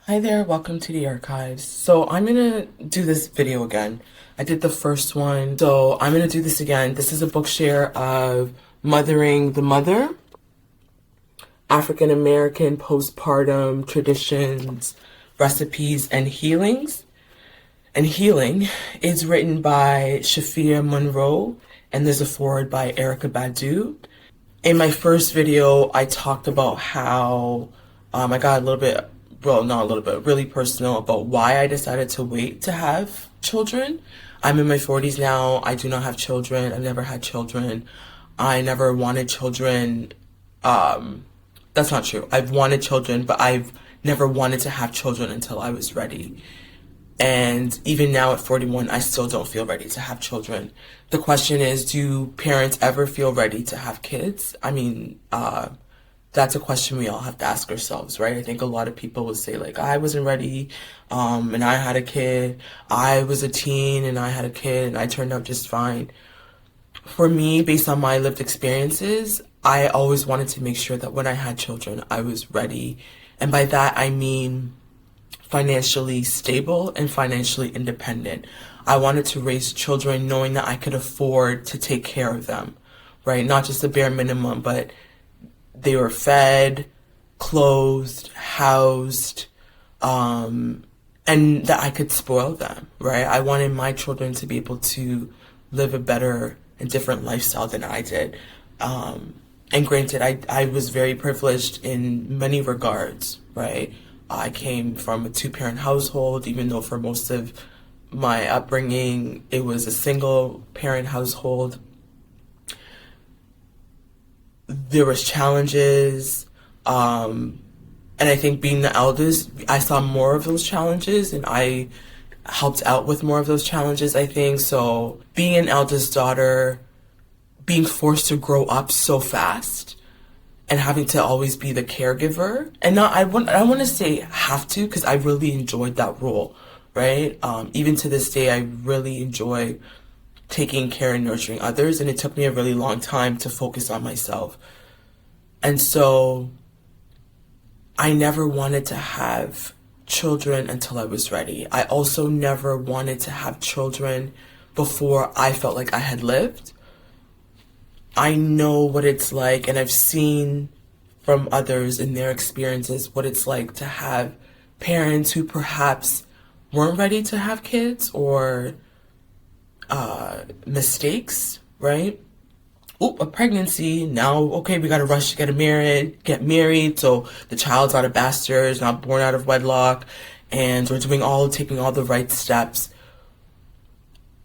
Hi there, welcome to the archives. So I'm gonna do this video again. I did the first one, so I'm gonna do this again. This is a book share of Mothering the Mother, African American Postpartum Traditions, Recipes, and Healings. And Healing is written by Shafia, Monroe, and there's a foreword by Erykah Badu. In my first video, I talked about how I got a little bit, well, not a little bit, really personal about why I decided to wait to have children. I'm in my 40s now. I do not have children. I've never had children. I never wanted children. That's not true. I've wanted children, but I've never wanted to have children until I was ready. And even now at 41, I still don't feel ready to have children. The question is, do parents ever feel ready to have kids? I mean, that's a question we all have to ask ourselves, right? I think a lot of people would say, like, I wasn't ready, and I had a kid. I was a teen and I had a kid and I turned out just fine. For me, based on my lived experiences, I always wanted to make sure that when I had children, I was ready. And by that, I mean financially stable and financially independent. I wanted to raise children knowing that I could afford to take care of them, right? Not just the bare minimum, but they were fed, clothed, housed, and that I could spoil them, right? I wanted my children to be able to live a better and different lifestyle than I did. And granted, I was very privileged in many regards, right? I came from a two-parent household, even though for most of my upbringing, it was a single-parent household. There was challenges, and I think being the eldest, I saw more of those challenges, and I helped out with more of those challenges, I think. So being an eldest daughter, being forced to grow up so fast, and having to always be the caregiver, and not, I want to say have to, because I really enjoyed that role, right? Even to this day, I really enjoy taking care and nurturing others, and it took me a really long time to focus on myself. And so I never wanted to have children until I was ready. I also never wanted to have children before I felt like I had lived. I know what it's like, and I've seen from others in their experiences what it's like to have parents who perhaps weren't ready to have kids, or mistakes, right? A pregnancy, now, okay, we gotta rush to get married, so the child's not a bastard, not born out of wedlock, and we're taking all the right steps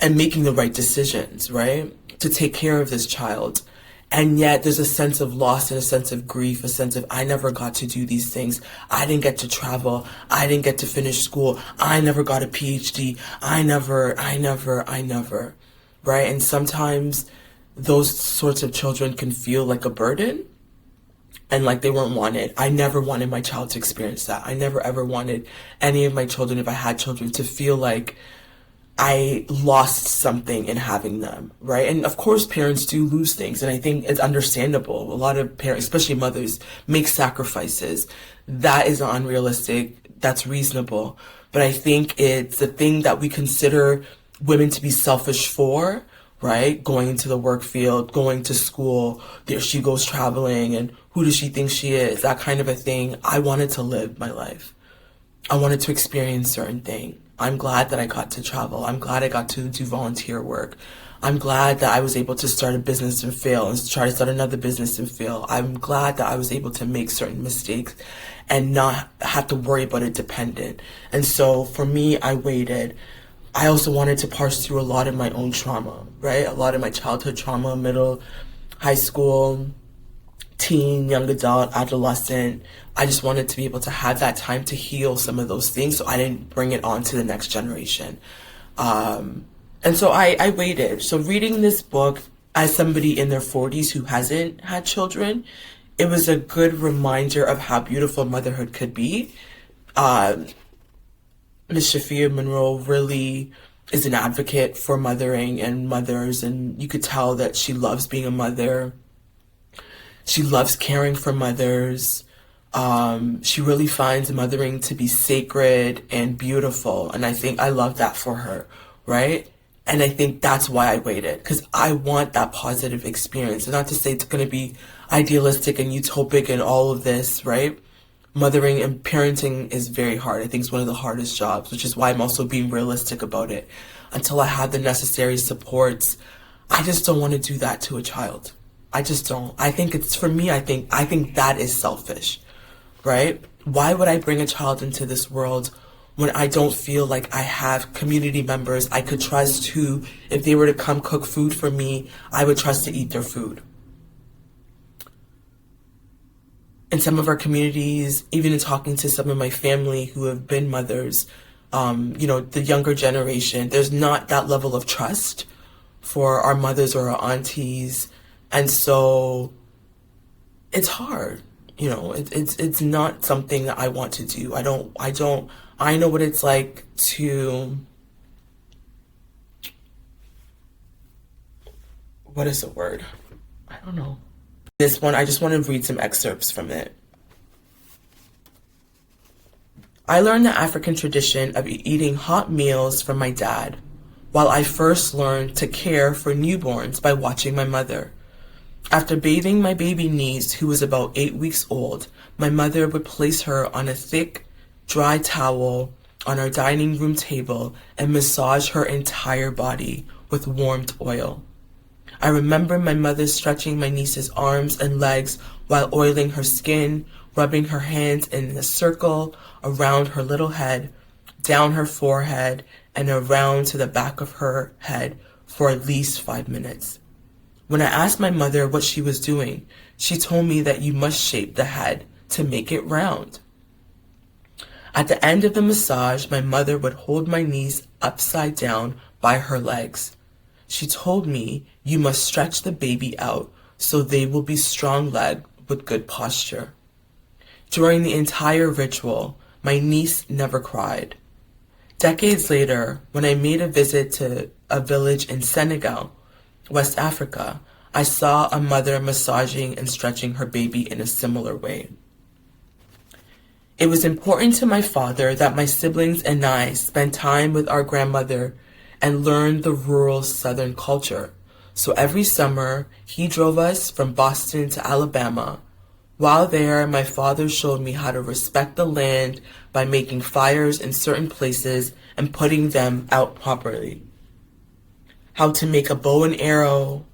and making the right decisions, right? To take care of this child. And yet there's a sense of loss and a sense of grief, a sense of, I never got to do these things. I didn't get to travel. I didn't get to finish school. I never got a PhD. I never, right? And sometimes those sorts of children can feel like a burden and like they weren't wanted. I never wanted my child to experience that. I never ever wanted any of my children, if I had children, to feel like I lost something in having them, right? And of course, parents do lose things, and I think it's understandable. A lot of parents, especially mothers, make sacrifices. That is unrealistic. That's reasonable. But I think it's the thing that we consider women to be selfish for, right? Going into the work field, going to school, there she goes traveling, and who does she think she is? That kind of a thing. I wanted to live my life. I wanted to experience certain things. I'm glad that I got to travel. I'm glad I got to do volunteer work. I'm glad that I was able to start a business and fail and try to start another business and fail. I'm glad that I was able to make certain mistakes and not have to worry about it dependent. And so for me, I waited. I also wanted to parse through a lot of my own trauma, right? A lot of my childhood trauma, middle, high school, teen, young adult, adolescent. I just wanted to be able to have that time to heal some of those things so I didn't bring it on to the next generation. And so I waited. So reading this book as somebody in their 40s who hasn't had children, it was a good reminder of how beautiful motherhood could be. Miss Shafia Monroe really is an advocate for mothering and mothers, and you could tell that she loves being a mother. She loves caring for mothers. She really finds mothering to be sacred and beautiful. And I think I love that for her, right? And I think that's why I waited, because I want that positive experience. And not to say it's going to be idealistic and utopic and all of this, right? Mothering and parenting is very hard. I think it's one of the hardest jobs, which is why I'm also being realistic about it. Until I have the necessary supports, I just don't want to do that to a child. I just don't. I think it's, for me, I think that is selfish, right? Why would I bring a child into this world when I don't feel like I have community members I could trust who, if they were to come cook food for me, I would trust to eat their food? In some of our communities, even in talking to some of my family who have been mothers, the younger generation, there's not that level of trust for our mothers or our aunties. And so it's hard. It's not something that I want to do. I know what it's like to, what is the word? I don't know. This one, I just want to read some excerpts from it. I learned the African tradition of eating hot meals from my dad, while I first learned to care for newborns by watching my mother. After bathing my baby niece, who was about 8 weeks old, my mother would place her on a thick, dry towel on our dining room table and massage her entire body with warmed oil. I remember my mother stretching my niece's arms and legs while oiling her skin, rubbing her hands in a circle around her little head, down her forehead, and around to the back of her head for at least 5 minutes. When I asked my mother what she was doing, she told me that you must shape the head to make it round. At the end of the massage, my mother would hold my niece upside down by her legs. She told me you must stretch the baby out so they will be strong-legged with good posture. During the entire ritual, my niece never cried. Decades later, when I made a visit to a village in Senegal, West Africa, I saw a mother massaging and stretching her baby in a similar way. It was important to my father that my siblings and I spend time with our grandmother and learn the rural Southern culture. So every summer, he drove us from Boston to Alabama. While there, my father showed me how to respect the land by making fires in certain places and putting them out properly. How to make a bow and arrow,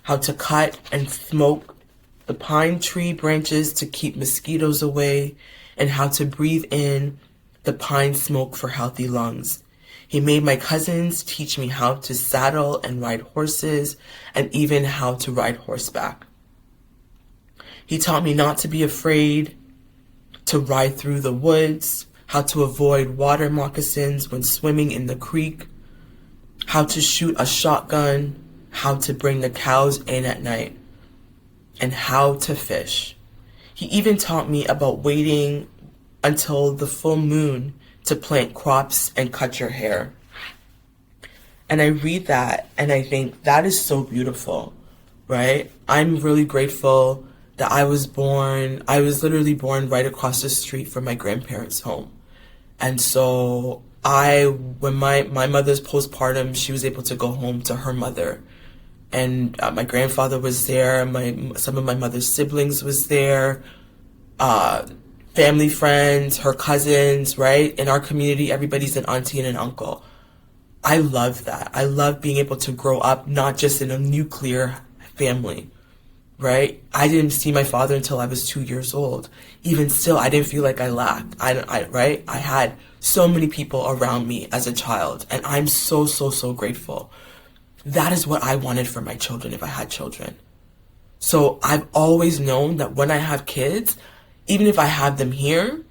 how to cut and smoke the pine tree branches to keep mosquitoes away, and how to breathe in the pine smoke for healthy lungs. He made my cousins teach me how to saddle and ride horses, and even how to ride horseback. He taught me not to be afraid to ride through the woods, how to avoid water moccasins when swimming in the creek, how to shoot a shotgun, how to bring the cows in at night, and how to fish. He even taught me about waiting until the full moon to plant crops and cut your hair. And I read that and I think that is so beautiful, right? I'm really grateful that I was literally born right across the street from my grandparents' home. And so when my mother's postpartum, she was able to go home to her mother. And my grandfather was there, some of my mother's siblings was there, family friends, her cousins, right? In our community, everybody's an auntie and an uncle. I love that. I love being able to grow up not just in a nuclear family, right? I didn't see my father until I was 2 years old. Even still, I didn't feel like I lacked. Right? I had so many people around me as a child, and I'm so, so, so grateful. That is what I wanted for my children if I had children. So I've always known that when I have kids, even if I have them here,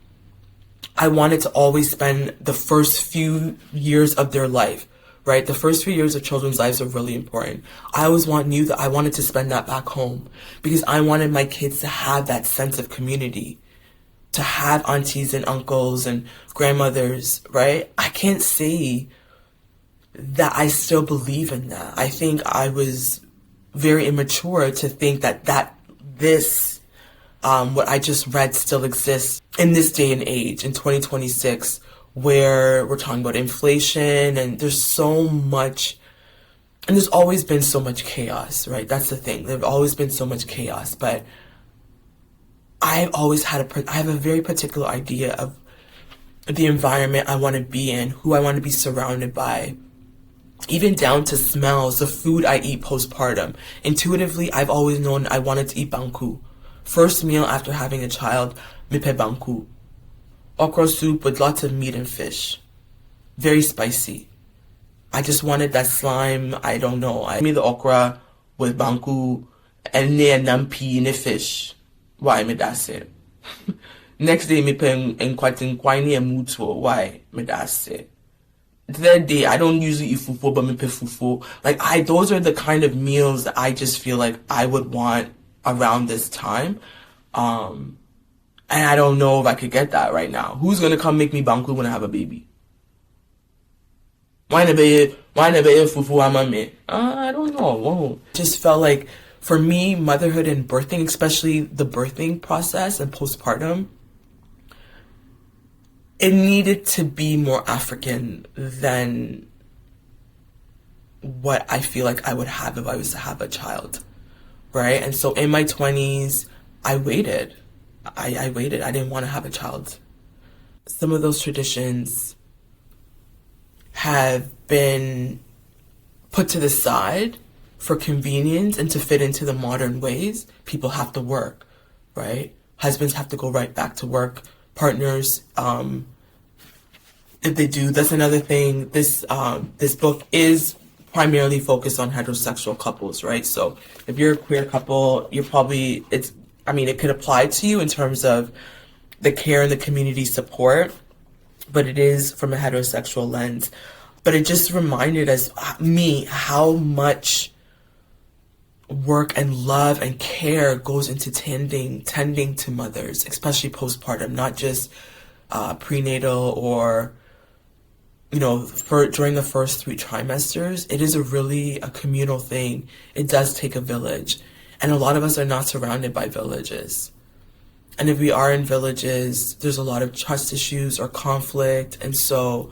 I wanted to always spend the first few years of their life, right? The first few years of children's lives are really important. I always knew that I wanted to spend that back home because I wanted my kids to have that sense of community, to have aunties and uncles and grandmothers, right? I can't say that I still believe in that. I think I was very immature to think that this what I just read still exists in this day and age, in 2026, where we're talking about inflation and there's so much, and there's always been so much chaos, right? That's the thing. There's always been so much chaos, but I've always had I have a very particular idea of the environment I want to be in, who I want to be surrounded by, even down to smells, the food I eat postpartum. Intuitively, I've always known I wanted to eat banku. First meal after having a child, mipe banku. Okra soup with lots of meat and fish. Very spicy. I just wanted that slime, I don't know. I made the okra with banku and near nampi and fish. Why me that's it? Next day, me put in quite and mutual. Why me that's it? Third day, I don't usually eat fufu, but me put fufu. Like those are the kind of meals that I just feel like I would want around this time. And I don't know if I could get that right now. Who's gonna come make me banku when I have a baby? Why never eat fufu amame? I don't know. Whoa. Just felt like, for me, motherhood and birthing, especially the birthing process and postpartum, it needed to be more African than what I feel like I would have if I was to have a child, right? And so in my 20s, I waited. I waited. I didn't want to have a child. Some of those traditions have been put to the side for convenience and to fit into the modern ways. People have to work, right? Husbands have to go right back to work. Partners, if they do, that's another thing. This book is primarily focused on heterosexual couples, right? So if you're a queer couple, it could apply to you in terms of the care and the community support, but it is from a heterosexual lens. But it just reminded me how much work and love and care goes into tending to mothers, especially postpartum, not just prenatal or, during the first 3 trimesters. It is a communal thing. It does take a village. And a lot of us are not surrounded by villages. And if we are in villages, there's a lot of trust issues or conflict. And so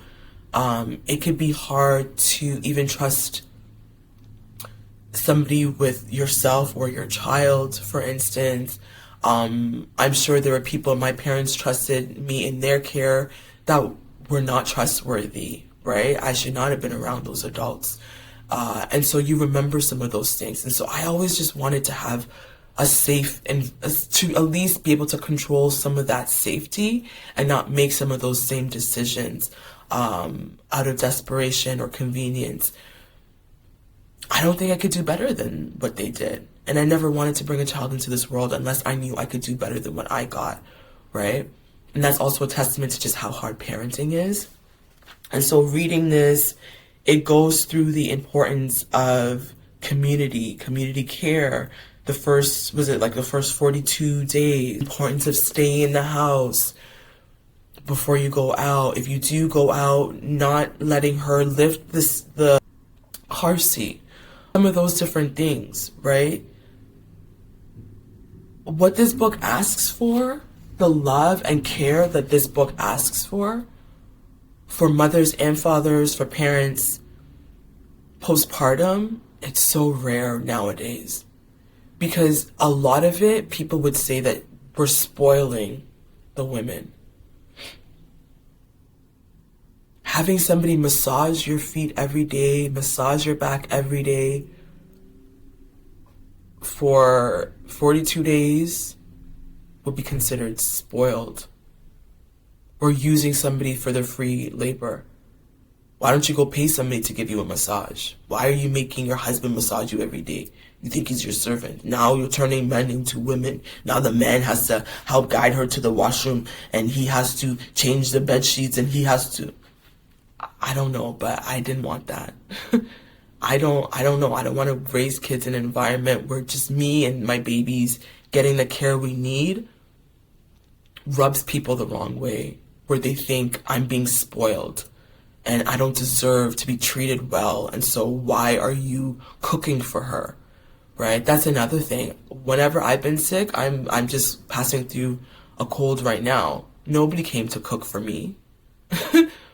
it could be hard to even trust somebody with yourself or your child, for instance. I'm sure there were people, my parents trusted me in their care, that were not trustworthy, right? I should not have been around those adults. And so you remember some of those things. And so I always just wanted to have a safe, and to at least be able to control some of that safety and not make some of those same decisions out of desperation or convenience. I don't think I could do better than what they did. And I never wanted to bring a child into this world unless I knew I could do better than what I got, right? And that's also a testament to just how hard parenting is. And so reading this, it goes through the importance of community care. The first 42 days, importance of staying in the house before you go out. If you do go out, not letting her lift the car seat. Some of those different things, right? What this book asks for, the love and care that this book asks for mothers and fathers, for parents, postpartum, it's so rare nowadays. Because a lot of it, people would say that we're spoiling the women. Having somebody massage your feet every day, massage your back every day for 42 days would be considered spoiled. Or using somebody for their free labor. Why don't you go pay somebody to give you a massage? Why are you making your husband massage you every day? You think he's your servant. Now you're turning men into women. Now the man has to help guide her to the washroom, and he has to change the bed sheets, and he has to... I don't know, but I didn't want that. I don't know. I don't want to raise kids in an environment where just me and my babies getting the care we need rubs people the wrong way, where they think I'm being spoiled and I don't deserve to be treated well. And so why are you cooking for her? right? That's another thing. Whenever I've been sick, I'm just passing through a cold right now. Nobody came to cook for me,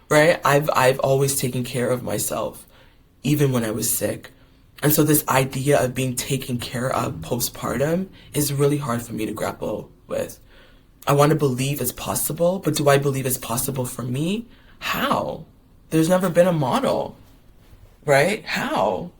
right? I've always taken care of myself, even when I was sick. And so this idea of being taken care of postpartum is really hard for me to grapple with. I want to believe it's possible, but do I believe it's possible for me? How? There's never been a model, right? How?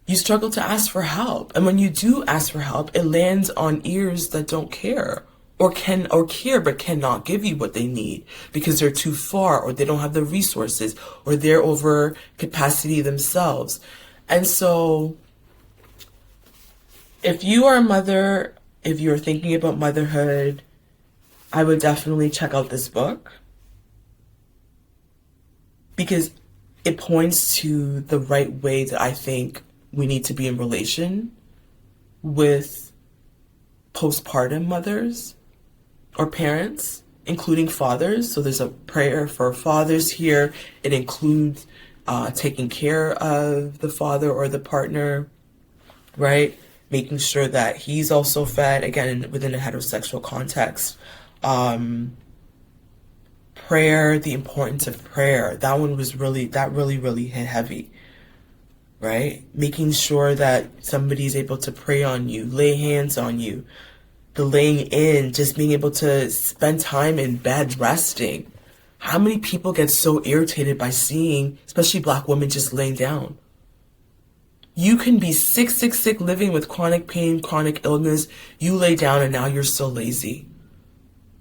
You struggle to ask for help. And when you do ask for help, it lands on ears that don't care or care but cannot give you what they need because they're too far or they don't have the resources or they're over capacity themselves. And so if you are a mother, if you're thinking about motherhood, I would definitely check out this book because it points to the right way that I think we need to be in relation with postpartum mothers or parents, including fathers. So there's a prayer for fathers here. It includes taking care of the father or the partner, right? Making sure that he's also fed, again, within a heterosexual context. Prayer, the importance of prayer. That one was really hit heavy, right? Making sure that somebody's able to pray on you, lay hands on you, the laying in, just being able to spend time in bed resting. How many people get so irritated by seeing, especially Black women, just laying down? You can be sick, living with chronic pain, chronic illness. You lay down and now you're so lazy.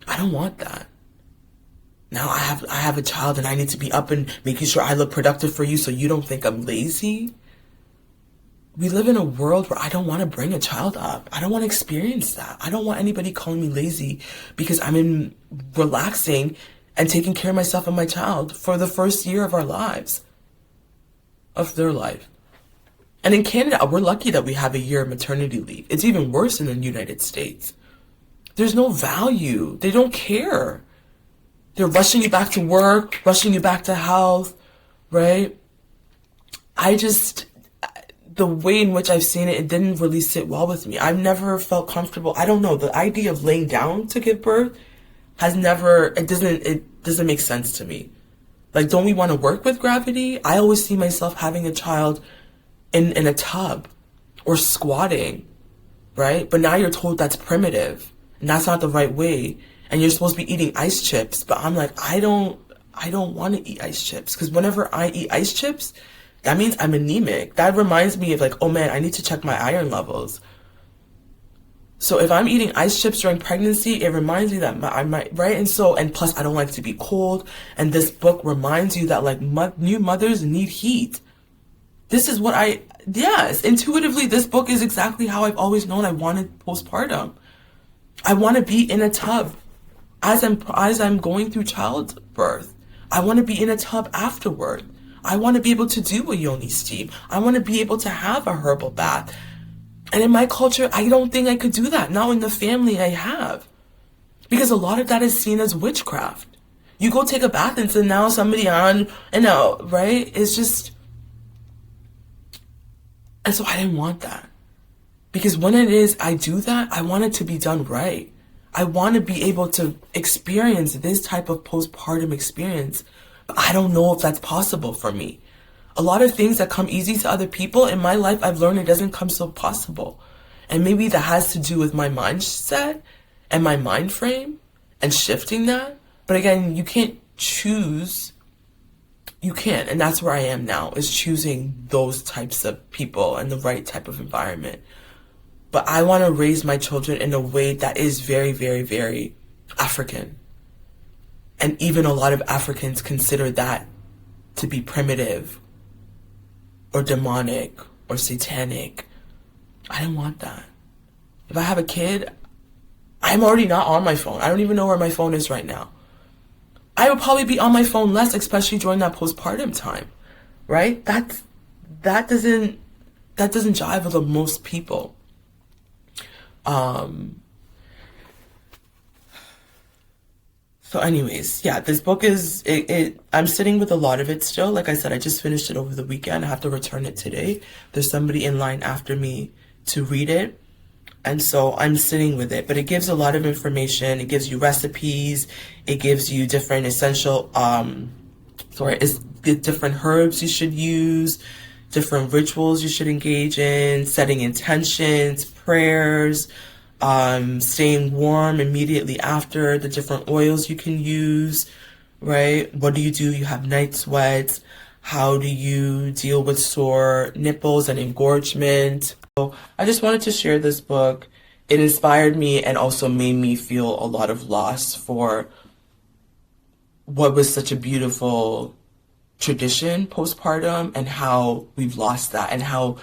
I don't want that. Now I have a child and I need to be up and making sure I look productive for you so you don't think I'm lazy. We live in a world where I don't want to bring a child up. I don't want to experience that. I don't want anybody calling me lazy because I'm relaxing and taking care of myself and my child for the first year of our lives, of their life. And in Canada, we're lucky that we have a year of maternity leave. It's even worse in the United States. There's no value. They don't care. They're rushing you back to work, rushing you back to health, right? The way in which I've seen it, it didn't really sit well with me. I've never felt comfortable. I don't know. The idea of laying down to give birth it doesn't make sense to me. Like, don't we want to work with gravity? I always see myself having a child in a tub or squatting, right? But now you're told that's primitive and that's not the right way. And you're supposed to be eating ice chips. But I'm like, I don't want to eat ice chips because whenever I eat ice chips, that means I'm anemic. That reminds me of like, oh man, I need to check my iron levels. So if I'm eating ice chips during pregnancy, it reminds me that I might, right? And plus I don't like to be cold. And this book reminds you that like new mothers need heat. This is what intuitively, this book is exactly how I've always known I wanted postpartum. I want to be in a tub as I'm going through childbirth. I want to be in a tub afterward. I want to be able to do a yoni steam. I want to be able to have a herbal bath. And in my culture, I don't think I could do that. Not in the family I have. Because a lot of that is seen as witchcraft. You go take a bath and so now somebody on and out, right? It's just... And so I didn't want that. Because when it is I do that, I want it to be done right. I want to be able to experience this type of postpartum experience. But I don't know if that's possible for me. A lot of things that come easy to other people in my life, I've learned it doesn't come so possible. And maybe that has to do with my mindset and my mind frame and shifting that. But again, you can't choose. You can't. And that's where I am now, is choosing those types of people and the right type of environment. But I want to raise my children in a way that is very, very, very African. And even a lot of Africans consider that to be primitive or demonic or satanic. I don't want that. If I have a kid, I'm already not on my phone. I don't even know where my phone is right now. I would probably be on my phone less, especially during that postpartum time, right? That doesn't jive with most people. So anyways, yeah, this book is, I'm sitting with a lot of it still. Like I said, I just finished it over the weekend. I have to return it today. There's somebody in line after me to read it. And so I'm sitting with it, but it gives a lot of information. It gives you recipes. It gives you different essential, different herbs you should use, different rituals you should engage in, setting intentions, prayers, staying warm immediately after, the different oils you can use, right? What do? You have night sweats. How do you deal with sore nipples and engorgement? So I just wanted to share this book. It inspired me and also made me feel a lot of loss for what was such a beautiful tradition, postpartum, and how we've lost that, and how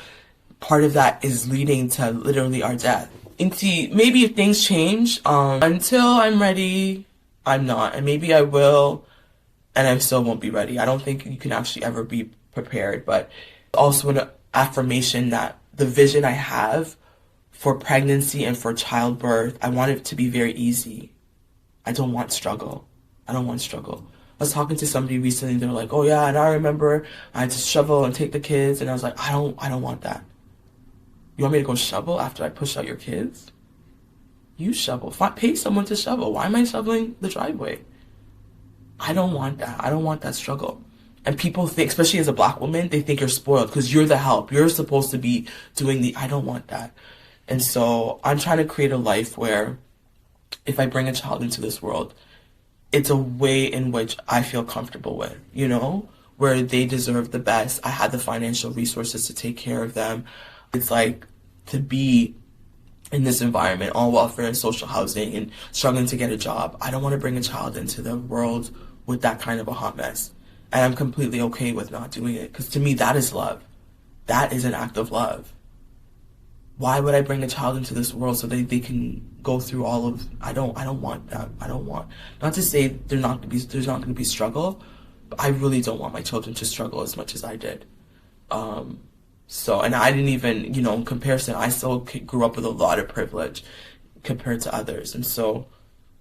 part of that is leading to literally our death. And see, maybe if things change, until I'm ready, I'm not. And maybe I will, and I still won't be ready. I don't think you can actually ever be prepared, but also an affirmation that the vision I have for pregnancy and for childbirth, I want it to be very easy. I don't want struggle. I don't want struggle. I was talking to somebody recently, they were like, oh yeah, and I remember I had to shovel and take the kids, and I was like, I don't want that. You want me to go shovel after I push out your kids? You shovel. Pay someone to shovel. Why am I shoveling the driveway? I don't want that. I don't want that struggle. And people think, especially as a Black woman, they think you're spoiled because you're the help. You're supposed to be doing I don't want that. And so I'm trying to create a life where if I bring a child into this world, it's a way in which I feel comfortable with, where they deserve the best. I had the financial resources to take care of them. It's like to be in this environment, all welfare and social housing and struggling to get a job. I don't want to bring a child into the world with that kind of a hot mess. And I'm completely okay with not doing it, because to me, that is love. That is an act of love. Why would I bring a child into this world so they can go through all of, I don't want that. I don't want, not to say there's not going to be struggle, but I really don't want my children to struggle as much as I did. And I didn't even, in comparison, I still grew up with a lot of privilege compared to others. And so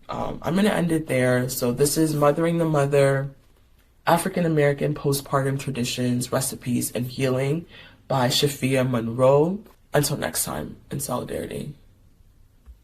I'm going to end it there. So this is Mothering the Mother, African American Postpartum Traditions, Recipes, and Healing by Shafia Monroe. Until next time, in solidarity.